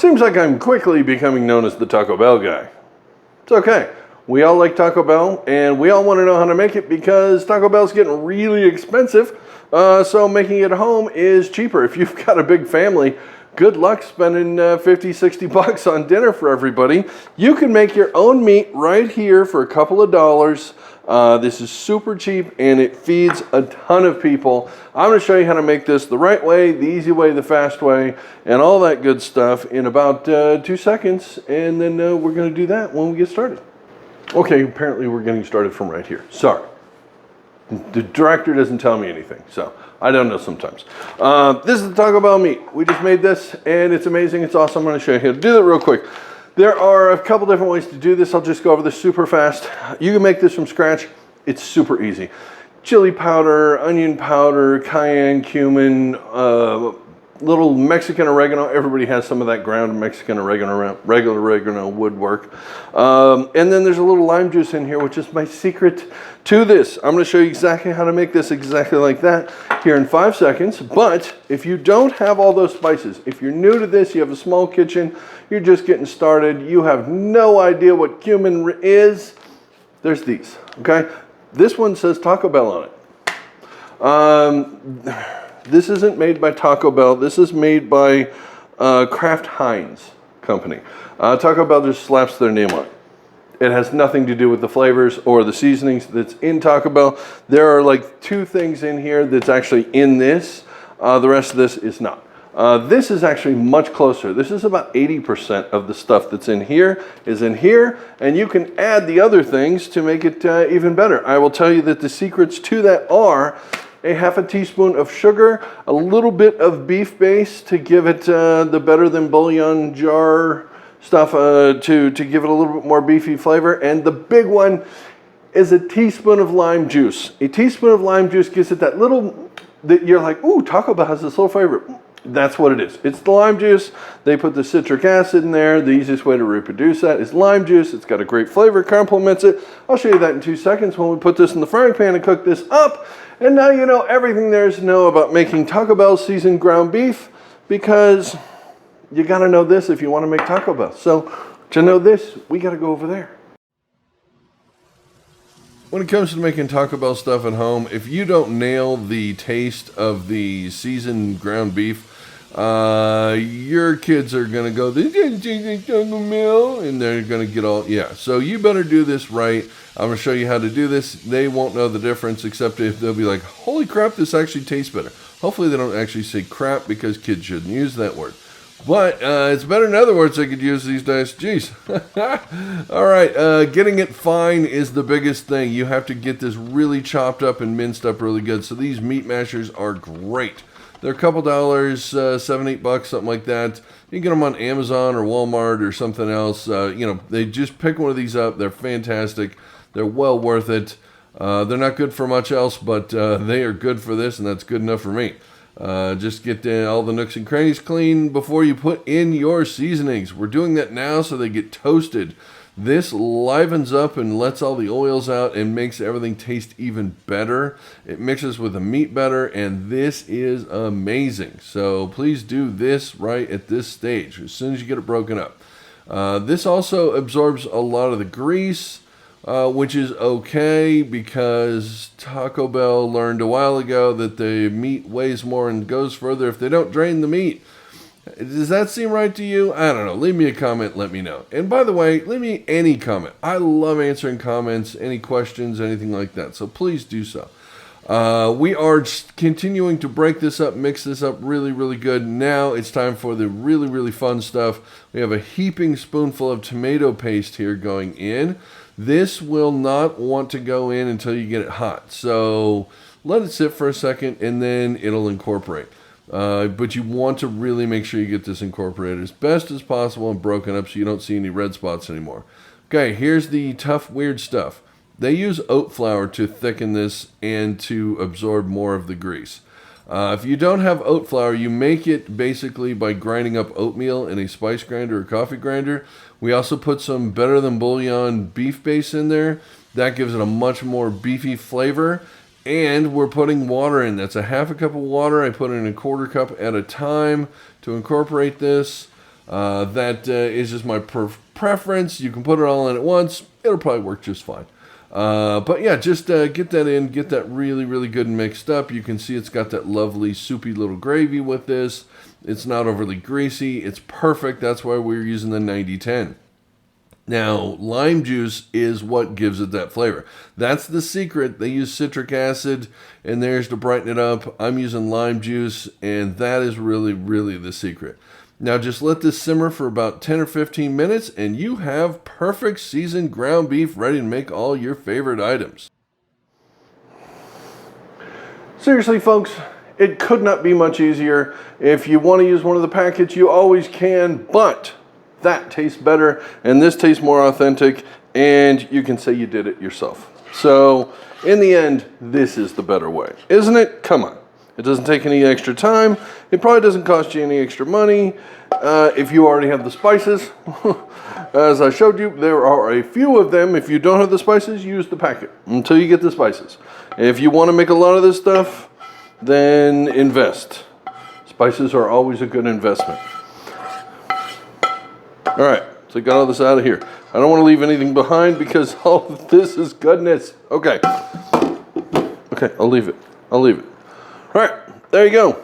Seems like I'm quickly becoming known as the Taco Bell guy. It's okay. We all like Taco Bell, and we all want to know how to make it because Taco Bell's getting really expensive, so making it at home is cheaper. If you've got a big family, good luck spending 50, 60 bucks on dinner for everybody. You can make your own meat right here for a couple of dollars. This is super cheap and it feeds a ton of people. I'm going to show you how to make this the right way, the easy way, the fast way, and all that good stuff in about 2 seconds. And then we're going to do that when we get started. Okay, apparently we're getting started from right here. Sorry. The director doesn't tell me anything, so I don't know sometimes. This is the Taco Bell meat. We just made this, and it's amazing. It's awesome. I'm going to show you how to do that real quick. There are a couple different ways to do this. I'll just go over this super fast. You can make this from scratch. It's super easy. Chili powder, onion powder, cayenne, cumin, little Mexican oregano. Everybody has some of that ground Mexican oregano, regular oregano would work. And then there's a little lime juice in here, which is my secret to this. I'm going to show you exactly how to make this exactly like that here in 5 seconds. But if you don't have all those spices, if you're new to this, you have a small kitchen, you're just getting started, you have no idea what cumin is, there's these, okay? This one says Taco Bell on it. This isn't made by Taco Bell. This is made by Kraft Heinz company. Taco Bell just slaps their name on it. It has nothing to do with the flavors or the seasonings that's in Taco Bell. There are like 2 things in here that's actually in this. The rest of this is not. This is actually much closer. This is about 80% of the stuff that's in here is in here, and you can add the other things to make it even better. I will tell you that the secrets to that are a half a teaspoon of sugar, a little bit of beef base to give it the better than bouillon jar stuff to give it a little bit more beefy flavor. And the big one is a teaspoon of lime juice. A teaspoon of lime juice gives it that little, that you're like, ooh, Taco Bell has this little flavor. That's what it is. It's the lime juice. They put the citric acid in there. The easiest way to reproduce that is lime juice. It's got a great flavor, complements it. I'll show you that in 2 seconds when we put this in the frying pan and cook this up. And now you know everything there is to know about making Taco Bell seasoned ground beef, because you got to know this if you want to make Taco Bell. So to know this, we got to go over there. When it comes to making Taco Bell stuff at home, if you don't nail the taste of the seasoned ground beef, your kids are going to go, this is Taco Bell, and they're going to get all, yeah. So you better do this right. I'm going to show you how to do this. They won't know the difference, except if they'll be like, holy crap, this actually tastes better. Hopefully they don't actually say crap, because kids shouldn't use that word. But it's better than other words I could use these days. Jeez. All right, getting it fine is the biggest thing. You have to get this really chopped up and minced up really good. So these meat mashers are great. They're a couple dollars, $7, $8, something like that. You can get them on Amazon or Walmart or something else. They just pick one of these up. They're fantastic. They're well worth it. They're not good for much else, but they are good for this, and that's good enough for me. Just get all the nooks and crannies clean before you put in your seasonings. We're doing that now so they get toasted. This livens up and lets all the oils out and makes everything taste even better. It mixes with the meat better, and this is amazing. So please do this right at this stage, as soon as you get it broken up. This also absorbs a lot of the grease, which is okay, because Taco Bell learned a while ago that the meat weighs more and goes further if they don't drain the meat. Does that seem right to you? I don't know. Leave me a comment. Let me know. And by the way, leave me any comment. I love answering comments, any questions, anything like that. So please do so. We are continuing to break this up, mix this up really, really good. Now it's time for the really, really fun stuff. We have a heaping spoonful of tomato paste here going in. This will not want to go in until you get it hot. So let it sit for a second, and then it'll incorporate. But you want to really make sure you get this incorporated as best as possible and broken up so you don't see any red spots anymore. Okay, here's the tough, weird stuff. They use oat flour to thicken this and to absorb more of the grease. If you don't have oat flour, you make it basically by grinding up oatmeal in a spice grinder or coffee grinder. We also put some better than bouillon beef base in there. That gives it a much more beefy flavor. And we're putting water in. That's a half a cup of water. I put in a quarter cup at a time to incorporate this. That is just my preference. You can put it all in at once. It'll probably work just fine. But yeah, just get that in, get that really, really good and mixed up. You can see it's got that lovely soupy little gravy with this. It's not overly greasy. It's perfect. That's why we're using the 90-10. Now, lime juice is what gives it that flavor. That's the secret. They use citric acid and theirs to brighten it up. I'm using lime juice, and that is really, really the secret. Now just let this simmer for about 10 or 15 minutes and you have perfect seasoned ground beef ready to make all your favorite items. Seriously folks, it could not be much easier. If you want to use one of the packets, you always can, but that tastes better and this tastes more authentic and you can say you did it yourself. So in the end, this is the better way, isn't it? Come on. It doesn't take any extra time. It probably doesn't cost you any extra money. If you already have the spices, as I showed you, there are a few of them. If you don't have the spices, use the packet until you get the spices. If you want to make a lot of this stuff, then invest. Spices are always a good investment. All right, so I got all this out of here. I don't want to leave anything behind because all of this is goodness. Okay, I'll leave it. All right, there you go.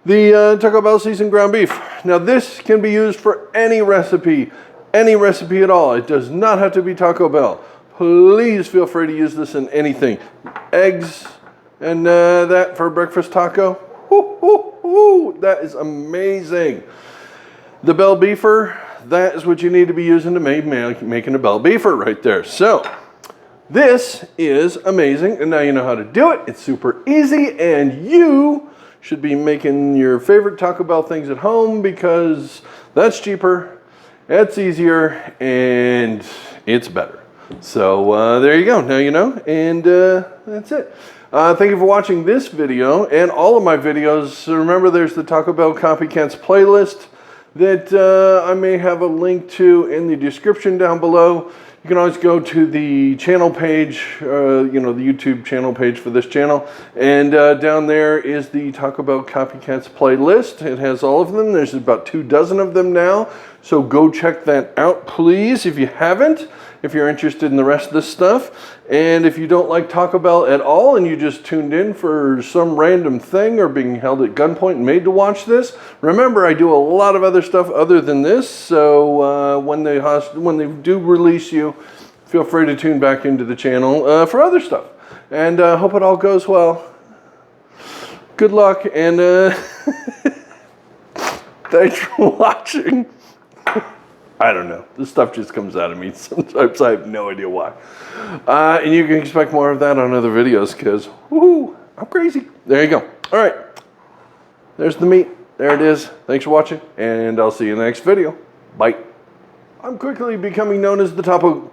The Taco Bell seasoned ground beef. Now this can be used for any recipe at all. It does not have to be Taco Bell. Please feel free to use this in anything. Eggs and that for a breakfast taco. That is amazing. The Bell Beefer, that is what you need to be using to making a Bell Beefer right there. So this is amazing, and now you know how to do it. It's super easy, and you should be making your favorite Taco Bell things at home because that's cheaper, it's easier, and it's better. So there you go. Now you know, and that's it. Thank you for watching this video and all of my videos. Remember, there's the Taco Bell Copycats playlist that I may have a link to in the description down below. You can always go to the channel page, the YouTube channel page for this channel. And down there is the Taco Bell Copycats playlist. It has all of them. There's about 24 of them now. So go check that out, please, if you haven't, if you're interested in the rest of this stuff. And if you don't like Taco Bell at all and you just tuned in for some random thing or being held at gunpoint and made to watch this, remember I do a lot of other stuff other than this. So when they do release you, feel free to tune back into the channel for other stuff. And hope it all goes well. Good luck and thanks for watching. I don't know. This stuff just comes out of me. Sometimes I have no idea why. And you can expect more of that on other videos because, I'm crazy. There you go. All right. There's the meat. There it is. Thanks for watching, and I'll see you in the next video. Bye. I'm quickly becoming known as the Tupperware?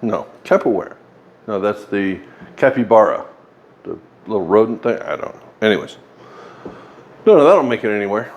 No, Tupperware. No, that's the capybara. The little rodent thing. I don't know. Anyways. No, that'll make it anywhere.